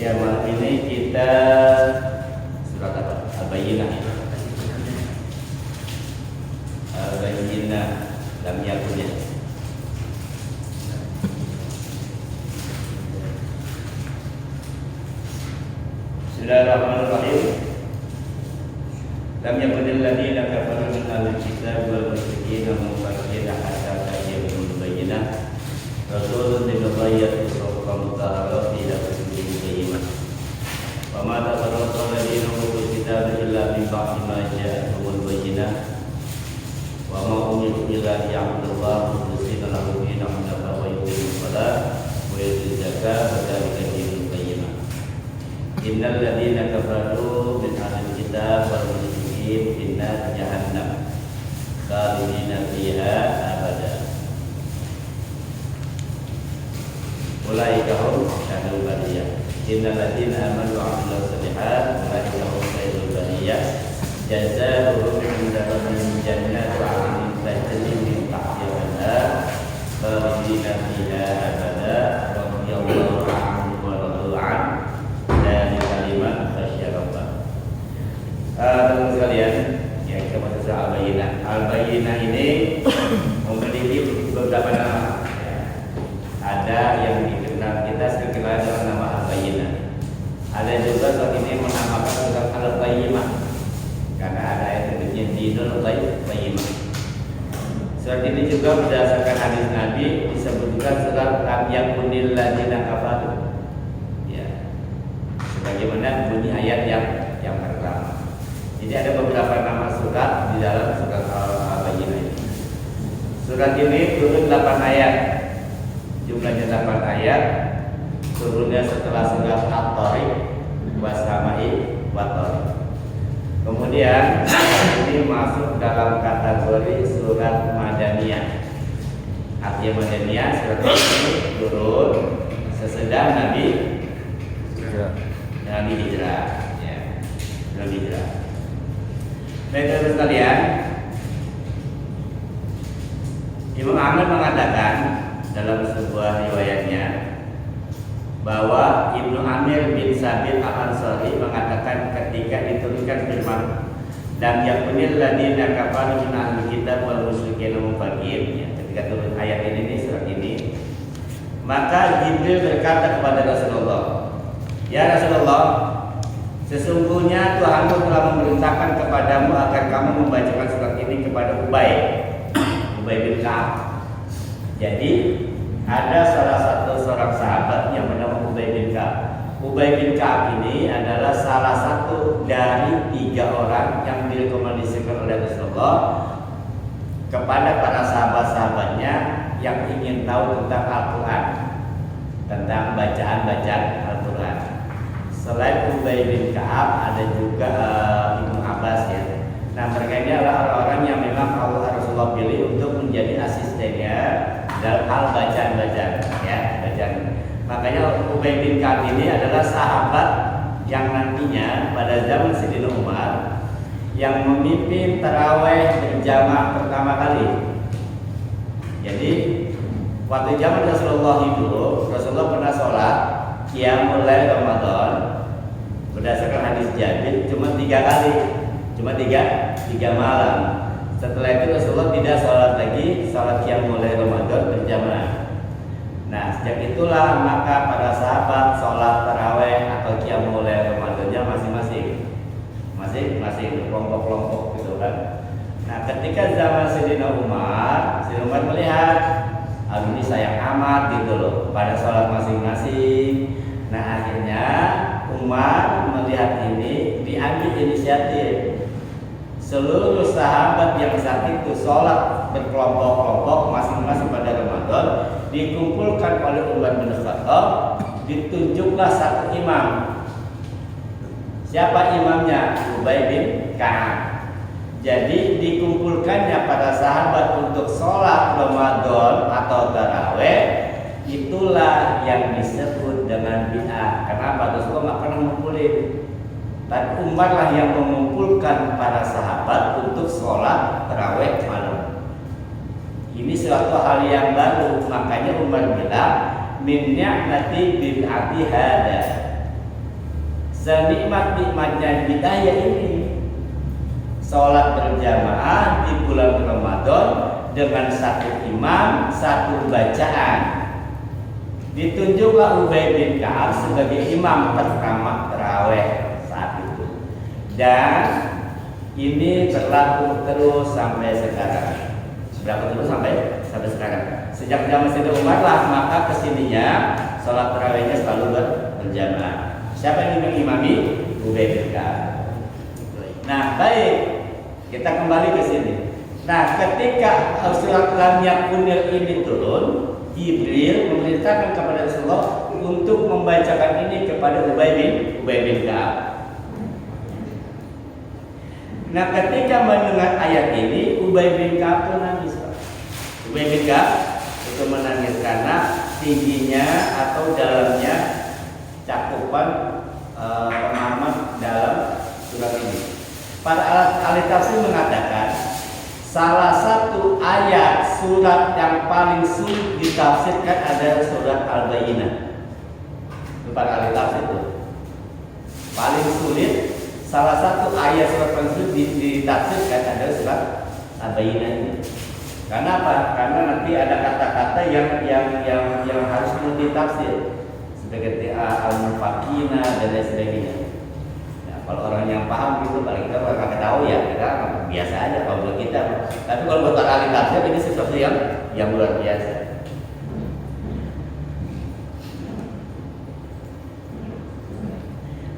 Ya, malam ini kita surat apa? Al-Bayyinah. Al-Bayyinah lam yakun ya. Bismillahirrahmanirrahim. Lam yakunil ladina kafaru min ahli kitab wal musyrikin munfakkina hatta ta'tiyahumul bayyinah. Rasulun bibayyinatin sawfa mutahharati ila rasulin bayyinah. Wa ma tafarraqa alladhina utul kitaba illa min ba'di ma ja'ahumul bayyinah. Wa ma umiru illa liya'budullaha mukhlishina lahu din hunafa wa yuqimus shalah wa yutuz zakata wa dzalika dinul qayyimah. Innal ladzina kafaru min ahlil kitab wal musyrikin fi nar jahannam khalidina fiha abada. Ulaika hum syarrul bariyah. Innal ladzina amanu wa 'amilus shalihat ulaika hum khairul bariyah. Jazaohum 'inda rabbihim jannatu 'adnin tajri min tahtiha al-anhar khalidina fiha abada. Radhiyallahu 'anhum wa radu 'an. Dari kalimat tasyarabah. Teman-teman sekalian, yang kita masuk soal Al-Bayyinah. Al-Bayyinah ini memiliki beberapa nama. Ada yang dikenal kita sekenal dengan nama Al-Bayyinah. Ada juga saat ini menamakan surat Al-Bayyinah karena ada ayat yang Dinul Bayyinah. Surat ini juga berdasarkan hadis Nabi disebutkan surat Lam yakunil ladzina kafaru. Bagaimana bunyi ayat yang pertama. Jadi ada beberapa nama surat di dalam surat Al-Bayyinah ini. Surat ini turun 8 ayat. Jumlahnya 8 ayat. Turunnya setelah surat At-Tariq, Was-Sama'i, Wat-Tariq. Kemudian ini masuk dalam kategori surat Madaniyah. Artinya Madaniyah, surat ini turun sesudah Nabi hijrah, ya, Nabi hijrah. Baik sekalian, Imam Ahmad mengatakan dalam sebuah riwayatnya bahwa Ibnu Amir bin Sabit Al-Ansari mengatakan ketika diturunkan firman dan yakunil ladina kafaru min ahli kitab wal musyrikin mufakin, ya, ketika turun ayat ini surat ini, maka Jibril berkata kepada Rasulullah, "Ya Rasulullah, sesungguhnya Tuhanmu telah memerintahkan kepadamu agar kamu membacakan surat ini kepada Ubay bin Ka'ab." Jadi ada salah satu seorang sahabat yang bernama Ubay bin Ka'ab. Ubay bin Ka'ab ini adalah salah satu dari 3 orang yang direkomendasikan oleh Rasulullah kepada para sahabat-sahabatnya yang ingin tahu tentang Al-Quran, tentang bacaan-bacaan Al-Quran. Selain Ubay bin Ka'ab ada juga Ibnu Abbas, ya. Nah, mereka ini adalah orang-orang yang memang Rasulullah pilih untuk menjadi asistennya dalam hal bacaan-bacaan, ya, bacaan. Makanya Ubay bin Ka'ab ini adalah sahabat yang nantinya pada zaman Sayyidina Umar yang memimpin taraweh berjamaah pertama kali. Jadi waktu zaman Rasulullah itu, Rasulullah pernah sholat qiyamul lail Ramadan berdasarkan hadis Jabir cuma 3 kali, cuma tiga malam. Setelah itu Rasulullah tidak sholat lagi, sholat qiyamul lail Ramadan berjamaah. Nah, sejak itulah maka para sahabat sholat taraweh atau qiyamul lail Ramadannya masing-masing kelompok-kelompok gitu kan. Nah, ketika zaman Sayyidina Umar melihat ini sayang amat gitu loh pada sholat masing-masing. Nah, akhirnya Umar melihat ini diambil inisiatif. Seluruh sahabat yang saat itu sholat berkelompok-kelompok masing-masing pada Ramadan dikumpulkan oleh Umar bin Khattab, ditunjuklah satu imam. Siapa imamnya? Ubay bin Ka'ab. Jadi dikumpulkannya para sahabat untuk sholat Ramadan atau taraweh, itulah yang disebut dengan bid'ah. Kenapa? Rasulullah nggak pernah ngumpulin. Dan Umar lah yang mengumpulkan para sahabat untuk sholat taraweh malam. Ini suatu hal yang baru, makanya Umar bilang min ni'mati bid'ati hada. Senikmat-nikmatnya bid'ah ini sholat berjamaah di bulan Ramadan dengan satu imam, satu bacaan. Ditunjuklah Ubay bin Ka'ab sebagai imam pertama taraweh saat itu. Dan ini berlaku terus sampai sekarang. Berlaku terus sampai sekarang. Sejak zaman Sayyidina Umar lah, maka kesininya sholat tarawehnya selalu berjamaah. Siapa yang mengimami? Ubay bin Ka'ab. Nah, baik, kita kembali ke sini. Nah, ketika surat Lam Yakunil ini turun, Jibril memerintahkan kepada Rasulullah untuk membacakan ini kepada Ubay bin Ka'ab. Nah, ketika mendengar ayat ini, Ubay bin Ka'ab itu nangis. Ubay bin Ka'ab itu menangis karena tingginya atau dalamnya cakupan pemahaman dalam surat ini. Para ahli tafsir mengatakan salah satu ayat surat yang paling sulit ditafsirkan adalah surat Al-Bayyinah. Para ahli tafsir itu paling sulit, salah satu ayat surat paling sulit ditafsirkan adalah surat Al-Bayyinah ini. Karena apa? Karena nanti ada kata-kata yang harus ditafsir seperti al-mufakina dan lain sebagainya. Nah, kalau orang yang paham gitu, paling kita orang nggak tahu ya, kita biasa aja kalau buat kita. Tapi kalau buat ahli tafsir ini sesuatu yang luar biasa.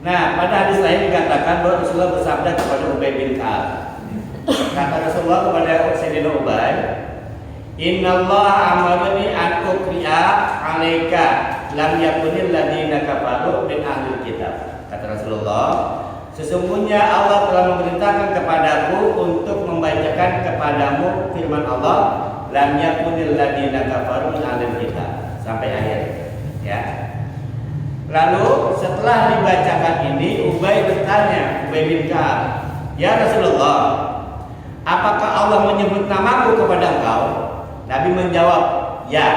Nah, pada hadis lain dikatakan bahwa Rasulullah bersabda kepada Ubay bin Ka'ab. Kata Rasulullah kepada Sayyidina Ubay, "Innallaha amarani an uqri'a 'alaika lam yakunil ladina kafaru min ahlil kitab." Kata Rasulullah, sesungguhnya Allah telah memerintahkan kepadaku untuk membacakan kepadamu firman Allah, lam yakunil ladina kafaru min ahlil kitab, sampai akhir, ya. Lalu setelah dibacakan ini, Ubay bertanya, Ubay bin Ka'ab, "Ya Rasulullah, Allah menyebut namaku kepada engkau? Nabi menjawab, ya.